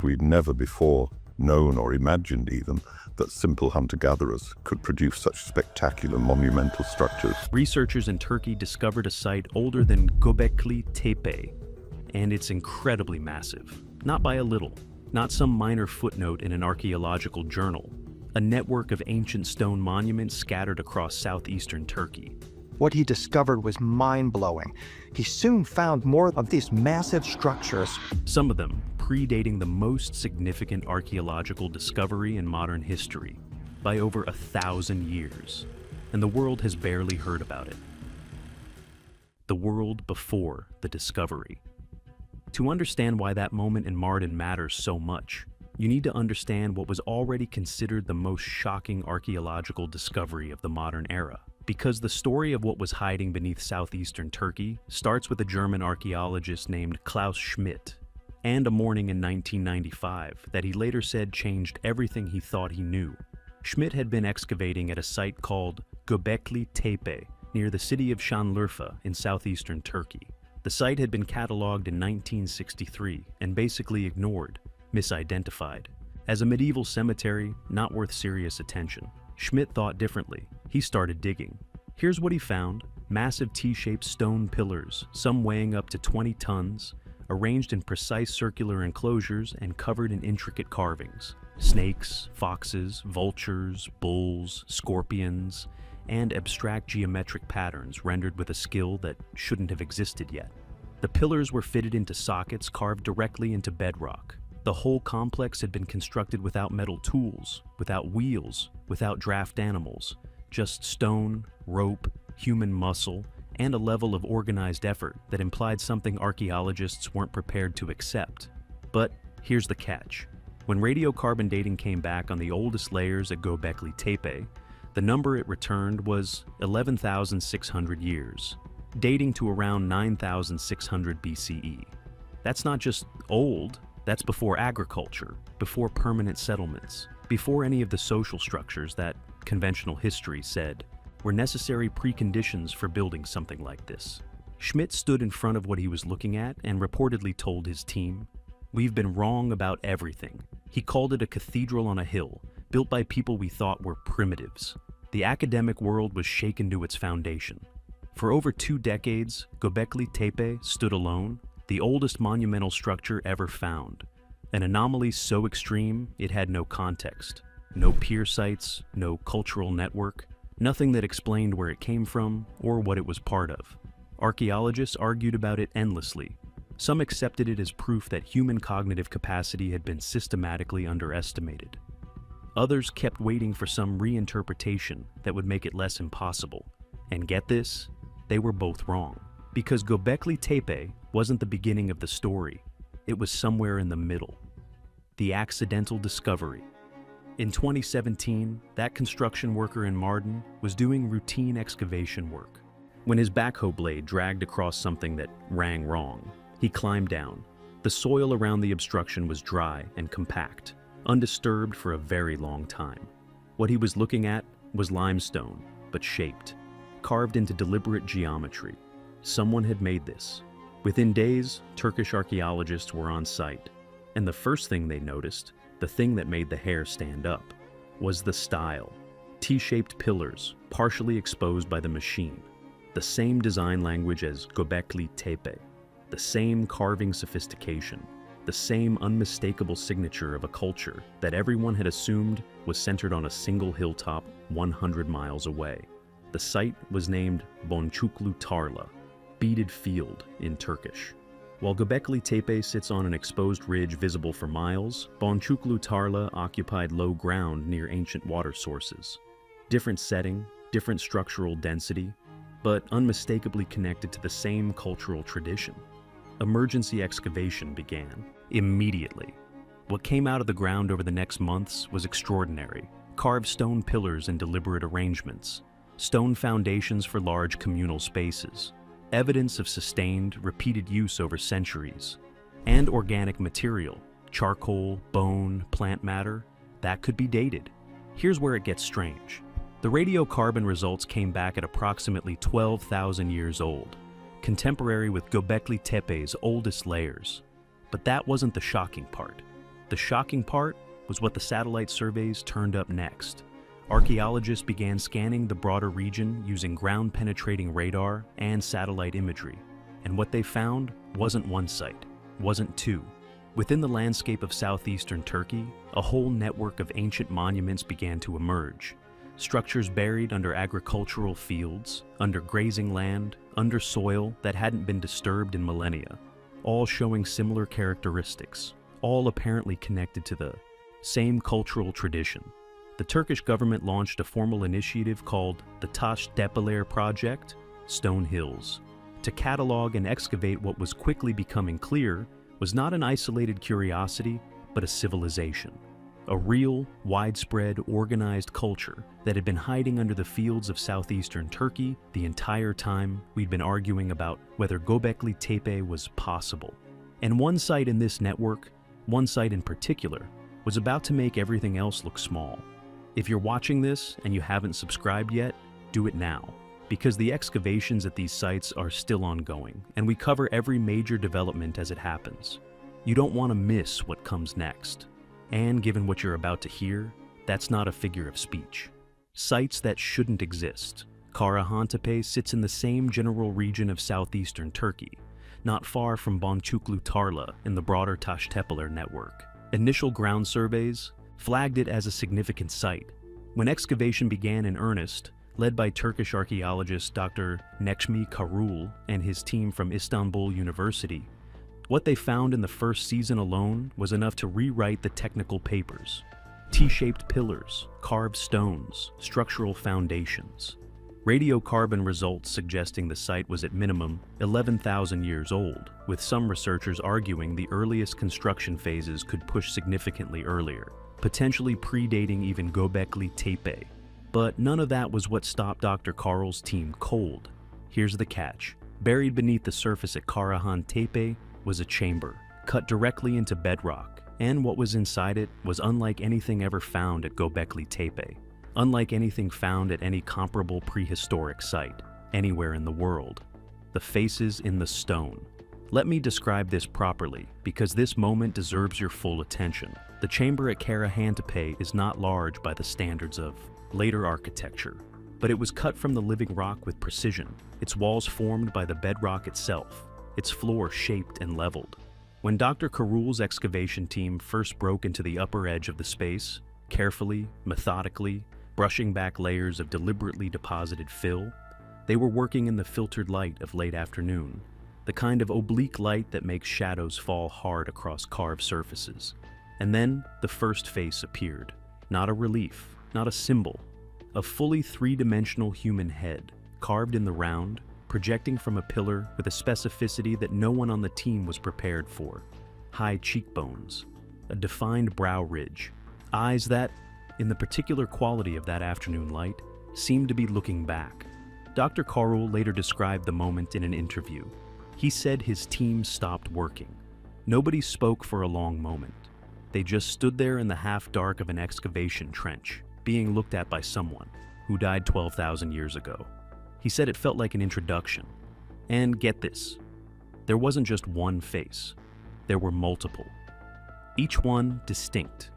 we'd never before known or imagined even that simple hunter-gatherers could produce such spectacular monumental structures. Researchers in Turkey discovered a site older than Göbekli Tepe, and it's incredibly massive. Not by a little, not some minor footnote in an archaeological journal. A network of ancient stone monuments scattered across southeastern Turkey. What he discovered was mind-blowing. He soon found more of these massive structures. Some of them predating the most significant archaeological discovery in modern history by over 1,000 years, and the world has barely heard about it. The world before the discovery. To understand why that moment in Mardin matters so much, you need to understand what was already considered the most shocking archaeological discovery of the modern era. Because the story of what was hiding beneath southeastern Turkey starts with a German archaeologist named Klaus Schmidt, and a morning in 1995 that he later said changed everything he thought he knew. Schmidt had been excavating at a site called Göbekli Tepe, near the city of Şanlıurfa in southeastern Turkey. The site had been catalogued in 1963 and basically ignored, misidentified, as a medieval cemetery not worth serious attention. Schmidt thought differently. He started digging. Here's what he found: massive T-shaped stone pillars, some weighing up to 20 tons, arranged in precise circular enclosures and covered in intricate carvings. Snakes, foxes, vultures, bulls, scorpions, and abstract geometric patterns rendered with a skill that shouldn't have existed yet. The pillars were fitted into sockets carved directly into bedrock. The whole complex had been constructed without metal tools, without wheels, without draft animals, just stone, rope, human muscle, and a level of organized effort that implied something archaeologists weren't prepared to accept. But here's the catch. When radiocarbon dating came back on the oldest layers at Göbekli Tepe, the number it returned was 11,600 years, dating to around 9,600 BCE. That's not just old, that's before agriculture, before permanent settlements, before any of the social structures that conventional history said were necessary preconditions for building something like this. Schmidt stood in front of what he was looking at and reportedly told his team, "We've been wrong about everything." He called it a cathedral on a hill, built by people we thought were primitives. The academic world was shaken to its foundation. For over 2 decades, Göbekli Tepe stood alone, the oldest monumental structure ever found. An anomaly so extreme it had no context, no peer sites, no cultural network, nothing that explained where it came from or what it was part of. Archaeologists argued about it endlessly. Some accepted it as proof that human cognitive capacity had been systematically underestimated. Others kept waiting for some reinterpretation that would make it less impossible. And get this, they were both wrong. Because Göbekli Tepe wasn't the beginning of the story, it was somewhere in the middle. The accidental discovery. In 2017, that construction worker in Mardin was doing routine excavation work. When his backhoe blade dragged across something that rang wrong, he climbed down. The soil around the obstruction was dry and compact, undisturbed for a very long time. What he was looking at was limestone, but shaped, carved into deliberate geometry. Someone had made this. Within days, Turkish archaeologists were on site, and the first thing they noticed, the thing that made the hair stand up, was the style. T-shaped pillars, partially exposed by the machine. The same design language as Göbekli Tepe. The same carving sophistication. The same unmistakable signature of a culture that everyone had assumed was centered on a single hilltop 100 miles away. The site was named Boncuklu Tarla, beaded field in Turkish. While Göbekli Tepe sits on an exposed ridge visible for miles, Boncuklu Tarla occupied low ground near ancient water sources. Different setting, different structural density, but unmistakably connected to the same cultural tradition. Emergency excavation began immediately. What came out of the ground over the next months was extraordinary. Carved stone pillars in deliberate arrangements, stone foundations for large communal spaces, evidence of sustained, repeated use over centuries, and organic material, charcoal, bone, plant matter, that could be dated. Here's where it gets strange. The radiocarbon results came back at approximately 12,000 years old, contemporary with Göbekli Tepe's oldest layers. But that wasn't the shocking part. The shocking part was what the satellite surveys turned up next. Archaeologists began scanning the broader region using ground-penetrating radar and satellite imagery. And what they found wasn't one site, wasn't two. Within the landscape of southeastern Turkey, a whole network of ancient monuments began to emerge. Structures buried under agricultural fields, under grazing land, under soil that hadn't been disturbed in millennia, all showing similar characteristics, all apparently connected to the same cultural tradition. The Turkish government launched a formal initiative called the Taş Tepeler Project, Stone Hills, to catalog and excavate what was quickly becoming clear was not an isolated curiosity, but a civilization. A real, widespread, organized culture that had been hiding under the fields of southeastern Turkey the entire time we'd been arguing about whether Göbekli Tepe was possible. And one site in this network, one site in particular, was about to make everything else look small. If you're watching this and you haven't subscribed yet, do it now, because the excavations at these sites are still ongoing, and we cover every major development as it happens. You don't want to miss what comes next. And given what you're about to hear, that's not a figure of speech. Sites that shouldn't exist. Karahan Tepe sits in the same general region of southeastern Turkey, not far from Boncuklu Tarla in the broader Taş Tepeler network. Initial ground surveys flagged it as a significant site. When excavation began in earnest, led by Turkish archaeologist Dr. Necmi Karul and his team from Istanbul University, what they found in the first season alone was enough to rewrite the technical papers. T-shaped pillars, carved stones, structural foundations. Radiocarbon results suggesting the site was at minimum 11,000 years old, with some researchers arguing the earliest construction phases could push significantly earlier, potentially predating even Göbekli Tepe. But none of that was what stopped Dr. Karl's team cold. Here's the catch. Buried beneath the surface at Karahan Tepe was a chamber, cut directly into bedrock, and what was inside it was unlike anything ever found at Göbekli Tepe, unlike anything found at any comparable prehistoric site, anywhere in the world. The faces in the stone. Let me describe this properly, because this moment deserves your full attention. The chamber at Karahan Tepe is not large by the standards of later architecture, but it was cut from the living rock with precision, its walls formed by the bedrock itself, its floor shaped and leveled. When Dr. Karul's excavation team first broke into the upper edge of the space, carefully, methodically, brushing back layers of deliberately deposited fill, they were working in the filtered light of late afternoon, the kind of oblique light that makes shadows fall hard across carved surfaces. And then the first face appeared. Not a relief, not a symbol. A fully three-dimensional human head, carved in the round, projecting from a pillar with a specificity that no one on the team was prepared for. High cheekbones, a defined brow ridge, eyes that, in the particular quality of that afternoon light, seemed to be looking back. Dr. Karl later described the moment in an interview. He said his team stopped working. Nobody spoke for a long moment. They just stood there in the half-dark of an excavation trench, being looked at by someone who died 12,000 years ago. He said it felt like an introduction. And get this, there wasn't just one face. There were multiple. Each one distinct.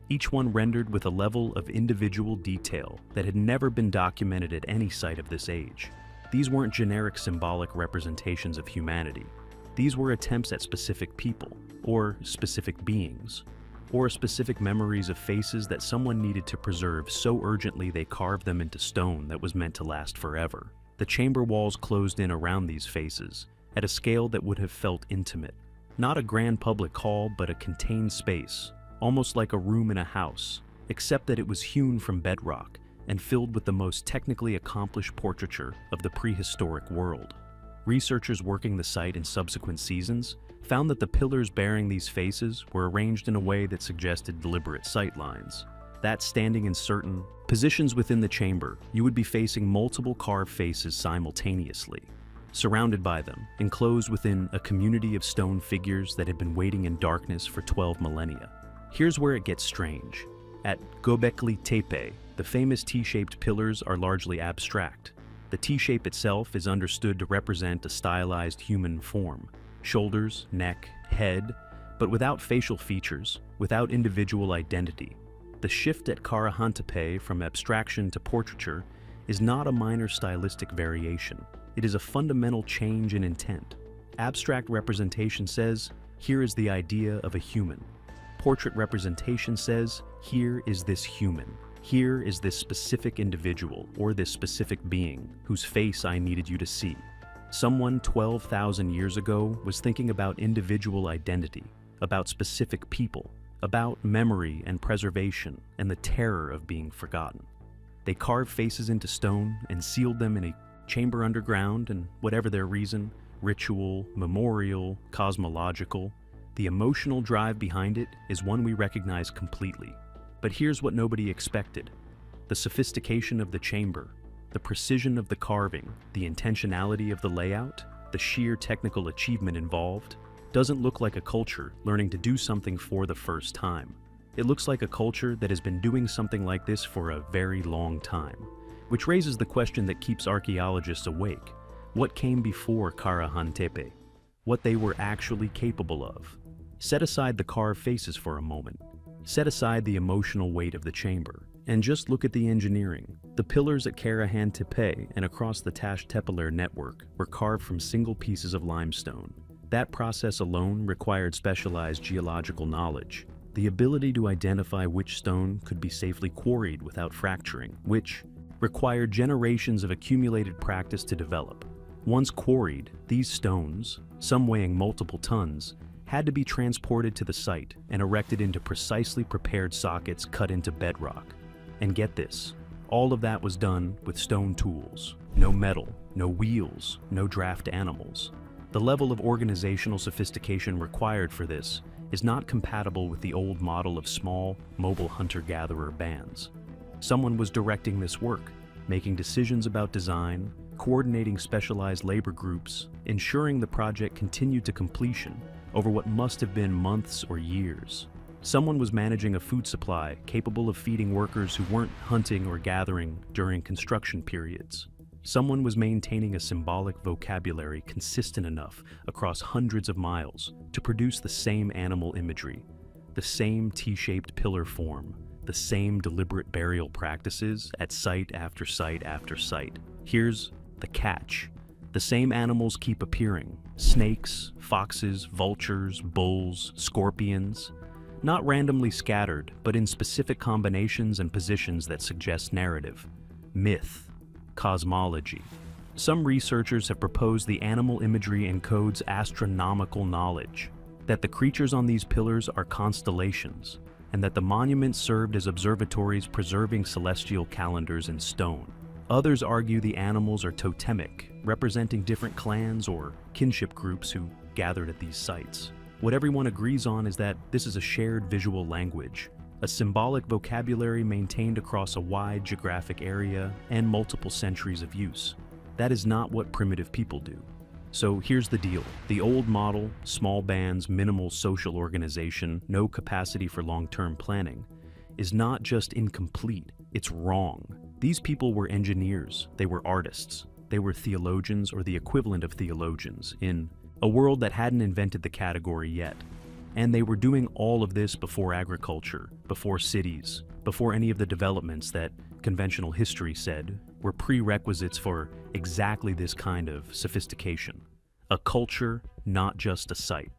Each one rendered with a level of individual detail that had never been documented at any site of this age. These weren't generic symbolic representations of humanity. These were attempts at specific people, or specific beings, or specific memories of faces that someone needed to preserve so urgently they carved them into stone that was meant to last forever. The chamber walls closed in around these faces, at a scale that would have felt intimate. Not a grand public hall, but a contained space, almost like a room in a house, except that it was hewn from bedrock and filled with the most technically accomplished portraiture of the prehistoric world. Researchers working the site in subsequent seasons found that the pillars bearing these faces were arranged in a way that suggested deliberate sight lines. That standing in certain positions within the chamber, you would be facing multiple carved faces simultaneously, surrounded by them, enclosed within a community of stone figures that had been waiting in darkness for 12 millennia. Here's where it gets strange. At Göbekli Tepe, the famous T-shaped pillars are largely abstract. The T-shape itself is understood to represent a stylized human form. Shoulders, neck, head, But without facial features, without individual identity, the shift at Karahan Tepe from abstraction to portraiture is not a minor stylistic variation. It is a fundamental change in intent. Abstract representation says, here is the idea of a human. Portrait representation says, here is this human. Here is this specific individual or this specific being whose face I needed you to see. Someone 12,000 years ago was thinking about individual identity, about specific people, about memory and preservation and the terror of being forgotten. They carved faces into stone and sealed them in a chamber underground, and whatever their reason, ritual, memorial, cosmological, the emotional drive behind it is one we recognize completely. But here's what nobody expected. The sophistication of the chamber, the precision of the carving, the intentionality of the layout, the sheer technical achievement involved, doesn't look like a culture learning to do something for the first time. It looks like a culture that has been doing something like this for a very long time, which raises the question that keeps archaeologists awake. What came before Karahan Tepe? What they were actually capable of? Set aside the carved faces for a moment. Set aside the emotional weight of the chamber, and just look at the engineering. The pillars at Karahan Tepe and across the Tash Tepeler network were carved from single pieces of limestone. That process alone required specialized geological knowledge, the ability to identify which stone could be safely quarried without fracturing, which required generations of accumulated practice to develop. Once quarried, these stones, some weighing multiple tons, had to be transported to the site and erected into precisely prepared sockets cut into bedrock. And get this, all of that was done with stone tools. No metal, no wheels, no draft animals. The level of organizational sophistication required for this is not compatible with the old model of small, mobile hunter-gatherer bands. Someone was directing this work, making decisions about design, coordinating specialized labor groups, ensuring the project continued to completion over what must have been months or years. Someone was managing a food supply capable of feeding workers who weren't hunting or gathering during construction periods. Someone was maintaining a symbolic vocabulary consistent enough across hundreds of miles to produce the same animal imagery, the same T-shaped pillar form, the same deliberate burial practices at site after site after site. Here's the catch. The same animals keep appearing. Snakes, foxes, vultures, bulls, scorpions. Not randomly scattered, but in specific combinations and positions that suggest narrative, myth, cosmology. Some researchers have proposed the animal imagery encodes astronomical knowledge, that the creatures on these pillars are constellations, and that the monuments served as observatories preserving celestial calendars in stone. Others argue the animals are totemic, representing different clans or kinship groups who gathered at these sites. What everyone agrees on is that this is a shared visual language, a symbolic vocabulary maintained across a wide geographic area and multiple centuries of use. That is not what primitive people do. So here's the deal. The old model, small bands, minimal social organization, no capacity for long-term planning, is not just incomplete, it's wrong. These people were engineers, they were artists, they were theologians or the equivalent of theologians in a world that hadn't invented the category yet. And they were doing all of this before agriculture, before cities, before any of the developments that conventional history said were prerequisites for exactly this kind of sophistication. A culture, not just a site.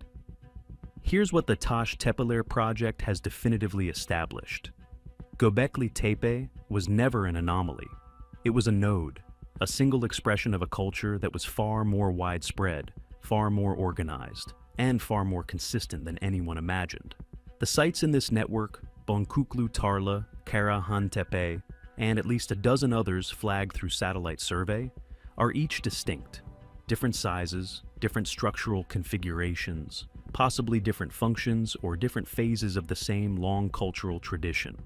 Here's what the Tash Tepeler project has definitively established. Göbekli Tepe was never an anomaly. It was a node, a single expression of a culture that was far more widespread, far more organized, and far more consistent than anyone imagined. The sites in this network, Göbekli Tarla, Karahan Tepe, and at least a dozen others flagged through satellite survey, are each distinct. Different sizes, different structural configurations, possibly different functions or different phases of the same long cultural tradition.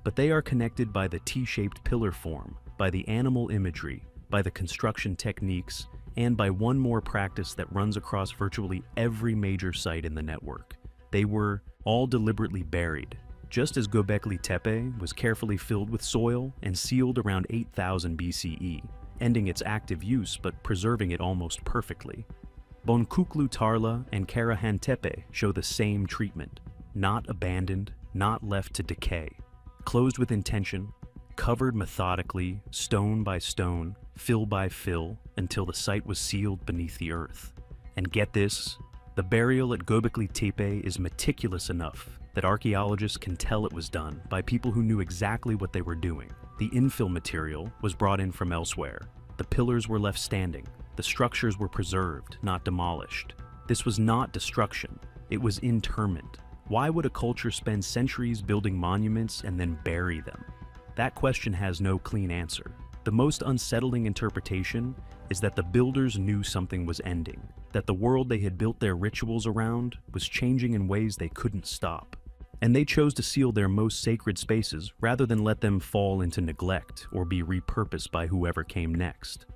But they are connected by the T-shaped pillar form, by the animal imagery, by the construction techniques, and by one more practice that runs across virtually every major site in the network. They were all deliberately buried, just as Göbekli Tepe was carefully filled with soil and sealed around 8000 BCE, ending its active use but preserving it almost perfectly. Göbekli Tarla and Karahan Tepe show the same treatment. Not abandoned, not left to decay. Closed with intention, covered methodically, stone by stone, fill by fill, until the site was sealed beneath the earth. And get this, the burial at Göbekli Tepe is meticulous enough that archaeologists can tell it was done by people who knew exactly what they were doing. The infill material was brought in from elsewhere. The pillars were left standing. The structures were preserved, not demolished. This was not destruction. It was interment. Why would a culture spend centuries building monuments and then bury them? That question has no clean answer. The most unsettling interpretation is that the builders knew something was ending, that the world they had built their rituals around was changing in ways they couldn't stop. And they chose to seal their most sacred spaces rather than let them fall into neglect or be repurposed by whoever came next.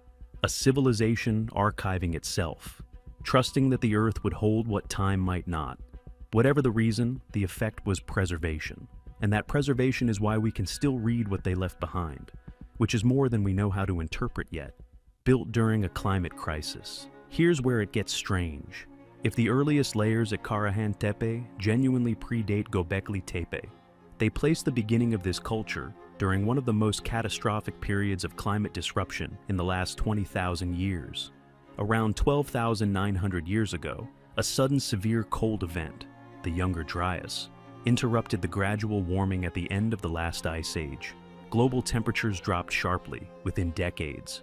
A civilization archiving itself, trusting that the earth would hold what time might not. Whatever the reason, the effect was preservation. And that preservation is why we can still read what they left behind, which is more than we know how to interpret yet. Built during a climate crisis. Here's where it gets strange. If the earliest layers at Karahan Tepe genuinely predate Göbekli Tepe, they place the beginning of this culture during one of the most catastrophic periods of climate disruption in the last 20,000 years. Around 12,900 years ago, a sudden severe cold event, the Younger Dryas, interrupted the gradual warming at the end of the last ice age. Global temperatures dropped sharply within decades.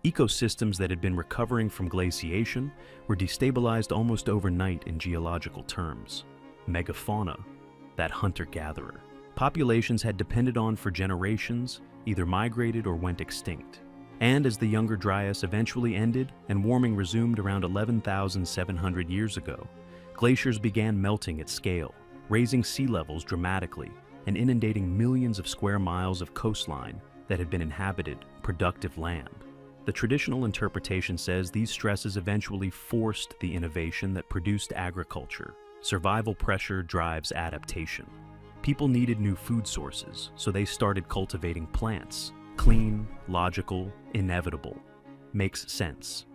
Ecosystems that had been recovering from glaciation were destabilized almost overnight in geological terms. Megafauna, that hunter-gatherer. Populations had depended on for generations, either migrated or went extinct. And as the Younger Dryas eventually ended and warming resumed around 11,700 years ago, glaciers began melting at scale, raising sea levels dramatically and inundating millions of square miles of coastline that had been inhabited, productive land. The traditional interpretation says these stresses eventually forced the innovation that produced agriculture. Survival pressure drives adaptation. People needed new food sources, so they started cultivating plants. Clean, logical, inevitable. Makes sense.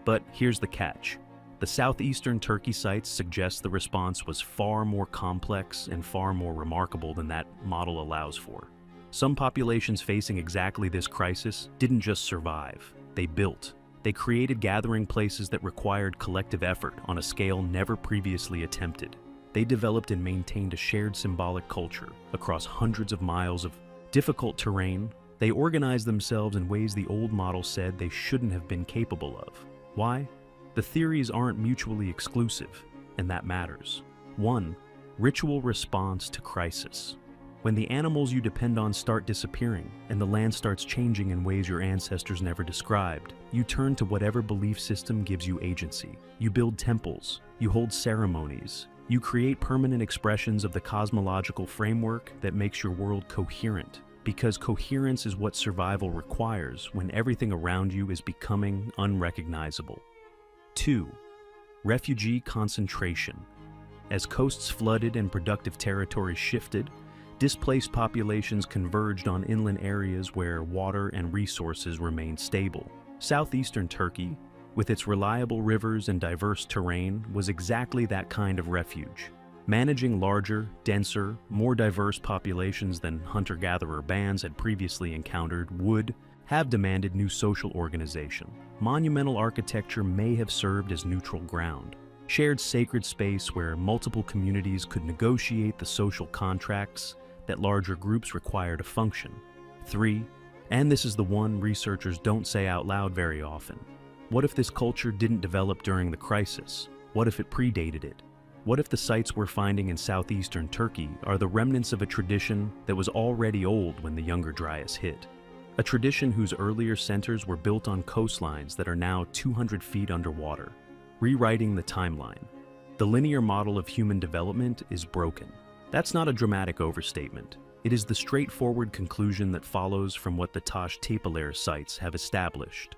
But here's the catch. The southeastern Turkey sites suggest the response was far more complex and far more remarkable than that model allows for. Some populations facing exactly this crisis didn't just survive, they built. They created gathering places that required collective effort on a scale never previously attempted. They developed and maintained a shared symbolic culture across hundreds of miles of difficult terrain. They organized themselves in ways the old model said they shouldn't have been capable of. Why? The theories aren't mutually exclusive, and that matters. 1. Ritual response to crisis. When the animals you depend on start disappearing and the land starts changing in ways your ancestors never described, you turn to whatever belief system gives you agency. You build temples, you hold ceremonies, you create permanent expressions of the cosmological framework that makes your world coherent, because coherence is what survival requires when everything around you is becoming unrecognizable. 2. Refugee concentration. As coasts flooded and productive territories shifted, displaced populations converged on inland areas where water and resources remained stable. Southeastern Turkey, with its reliable rivers and diverse terrain, was exactly that kind of refuge. Managing larger, denser, more diverse populations than hunter-gatherer bands had previously encountered would have demanded new social organization. Monumental architecture may have served as neutral ground, shared sacred space where multiple communities could negotiate the social contracts that larger groups require to function. 3. And this is the one researchers don't say out loud very often. What if this culture didn't develop during the crisis? What if it predated it? What if the sites we're finding in southeastern Turkey are the remnants of a tradition that was already old when the Younger Dryas hit? A tradition whose earlier centers were built on coastlines that are now 200 feet underwater, rewriting the timeline. The linear model of human development is broken. That's not a dramatic overstatement. It is the straightforward conclusion that follows from what the Taş Tepeler sites have established.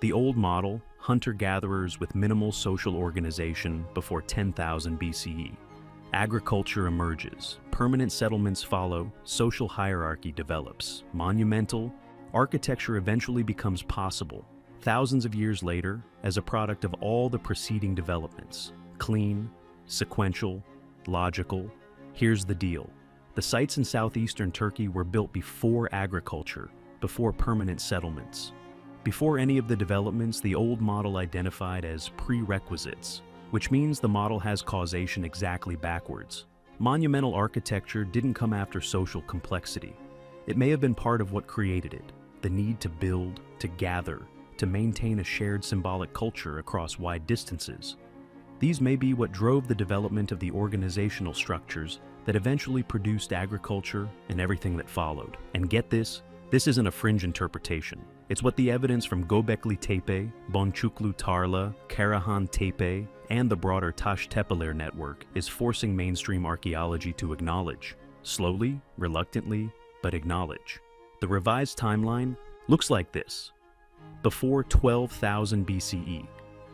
The old model, hunter-gatherers with minimal social organization before 10,000 BCE. Agriculture emerges, permanent settlements follow, social hierarchy develops, monumental architecture eventually becomes possible. thousands of years later, as a product of all the preceding developments. Clean, sequential, logical. Here's the deal. The sites in southeastern Turkey were built before agriculture, before permanent settlements. Before any of the developments, the old model identified as prerequisites, which means the model has causation exactly backwards. Monumental architecture didn't come after social complexity. It may have been part of what created it, the need to build, to gather, to maintain a shared symbolic culture across wide distances. These may be what drove the development of the organizational structures that eventually produced agriculture and everything that followed. And get this isn't a fringe interpretation. It's what the evidence from Göbekli Tepe, Boncuklu Tarla, Karahan Tepe, and the broader Taş Tepeler network is forcing mainstream archaeology to acknowledge. Slowly, reluctantly, but acknowledge. The revised timeline looks like this. Before 12,000 BCE,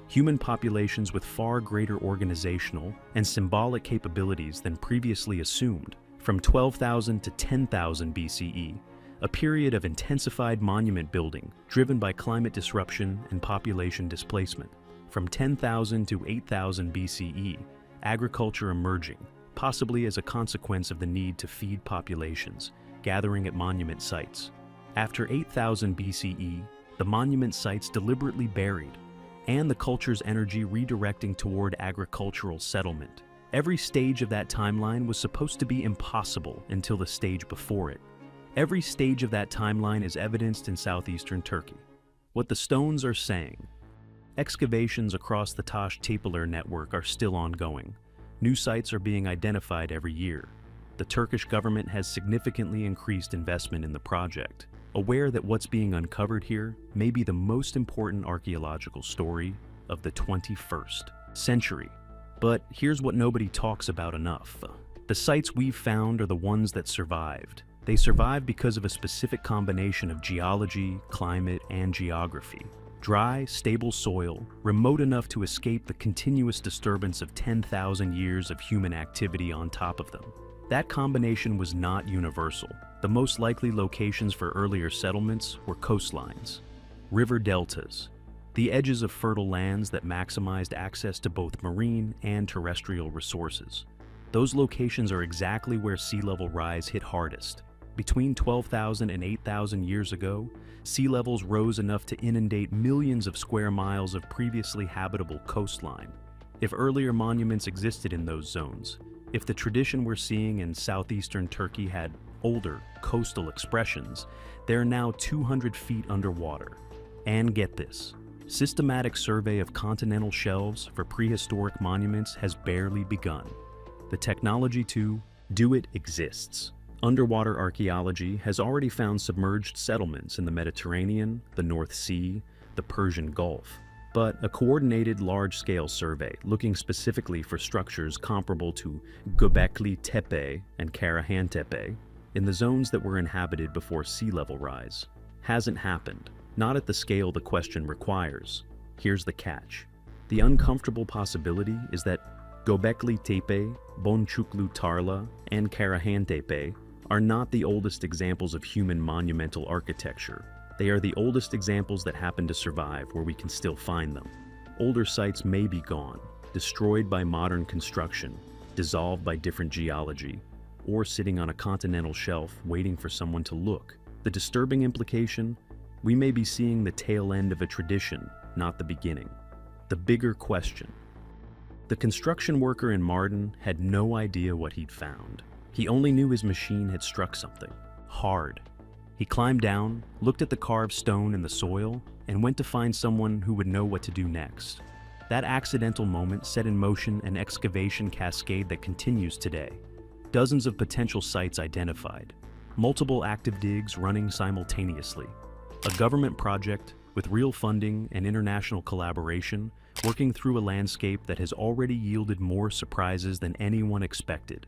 human populations with far greater organizational and symbolic capabilities than previously assumed. From 12,000 to 10,000 BCE, a period of intensified monument building driven by climate disruption and population displacement. From 10,000 to 8,000 BCE, agriculture emerging, possibly as a consequence of the need to feed populations, gathering at monument sites. After 8,000 BCE, the monument sites deliberately buried, and the culture's energy redirecting toward agricultural settlement. Every stage of that timeline was supposed to be impossible until the stage before it. Every stage of that timeline is evidenced in southeastern Turkey. What the stones are saying. Excavations across the Taş Tepeler network are still ongoing. New sites are being identified every year. The Turkish government has significantly increased investment in the project, aware that what's being uncovered here may be the most important archaeological story of the 21st century. But here's what nobody talks about enough. The sites we've found are the ones that survived. They survived because of a specific combination of geology, climate, and geography. Dry, stable soil, remote enough to escape the continuous disturbance of 10,000 years of human activity on top of them. That combination was not universal. The most likely locations for earlier settlements were coastlines, river deltas, the edges of fertile lands that maximized access to both marine and terrestrial resources. Those locations are exactly where sea level rise hit hardest. Between 12,000 and 8,000 years ago, sea levels rose enough to inundate millions of square miles of previously habitable coastline. If earlier monuments existed in those zones, if the tradition we're seeing in southeastern Turkey had older coastal expressions, they're now 200 feet underwater. And get this, systematic survey of continental shelves for prehistoric monuments has barely begun. The technology to do it exists. Underwater archaeology has already found submerged settlements in the Mediterranean, the North Sea, the Persian Gulf. But a coordinated large-scale survey looking specifically for structures comparable to Göbekli Tepe and Karahan Tepe in the zones that were inhabited before sea level rise hasn't happened, not at the scale the question requires. Here's the catch. The uncomfortable possibility is that Göbekli Tepe, Boncuklu Tarla, and Karahan Tepe are not the oldest examples of human monumental architecture. They are the oldest examples that happen to survive where we can still find them. Older sites may be gone, destroyed by modern construction, dissolved by different geology, or sitting on a continental shelf waiting for someone to look. The disturbing implication, we may be seeing the tail end of a tradition, not the beginning. The bigger question. The construction worker in Mardin had no idea what he'd found. He only knew his machine had struck something hard. He climbed down, looked at the carved stone in the soil, and went to find someone who would know what to do next. That accidental moment set in motion an excavation cascade that continues today. Dozens of potential sites identified, multiple active digs running simultaneously. A government project with real funding and international collaboration working through a landscape that has already yielded more surprises than anyone expected,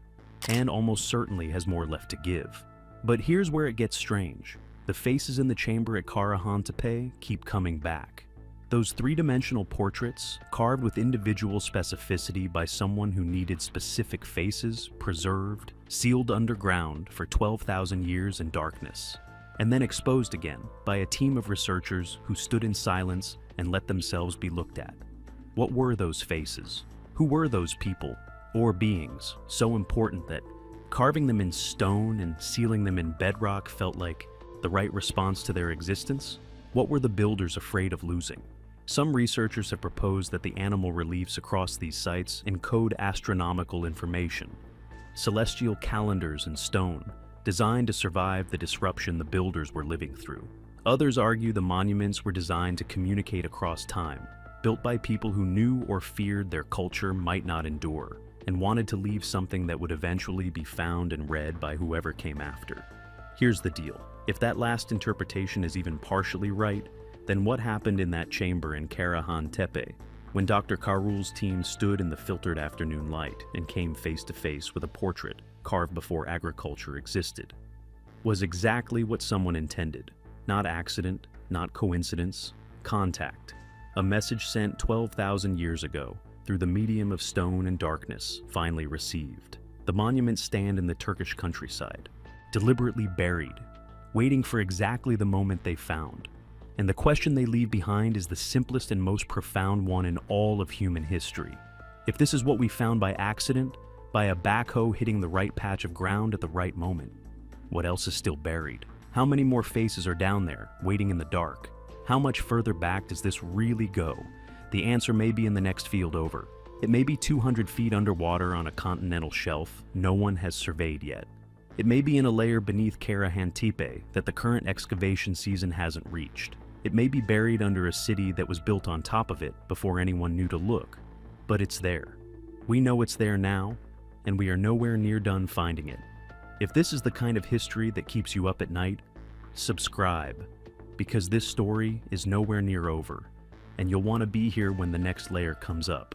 and almost certainly has more left to give. But here's where it gets strange. The faces in the chamber at Karahan Tepe keep coming back. Those three-dimensional portraits, carved with individual specificity by someone who needed specific faces, preserved, sealed underground for 12,000 years in darkness. and then exposed again by a team of researchers who stood in silence and let themselves be looked at. What were those faces? Who were those people or beings so important that carving them in stone and sealing them in bedrock felt like the right response to their existence? What were the builders afraid of losing? Some researchers have proposed that the animal reliefs across these sites encode astronomical information, celestial calendars in stone, designed to survive the disruption the builders were living through. Others argue the monuments were designed to communicate across time, built by people who knew or feared their culture might not endure, and wanted to leave something that would eventually be found and read by whoever came after. Here's the deal. If that last interpretation is even partially right, then what happened in that chamber in Karahan Tepe when Dr. Karul's team stood in the filtered afternoon light and came face to face with a portrait carved before agriculture existed? Was exactly what someone intended. Not accident, not coincidence, contact. A message sent 12,000 years ago through the medium of stone and darkness, finally received. The monuments stand in the Turkish countryside, deliberately buried, waiting for exactly the moment they found. And the question they leave behind is the simplest and most profound one in all of human history. If this is what we found by accident, by a backhoe hitting the right patch of ground at the right moment, what else is still buried? How many more faces are down there, waiting in the dark? How much further back does this really go? The answer may be in the next field over. It may be 200 feet underwater on a continental shelf no one has surveyed yet. It may be in a layer beneath Karahan Tepe that the current excavation season hasn't reached. It may be buried under a city that was built on top of it before anyone knew to look. But it's there. We know it's there now, and we are nowhere near done finding it. If this is the kind of history that keeps you up at night, subscribe, because this story is nowhere near over, and you'll want to be here when the next layer comes up.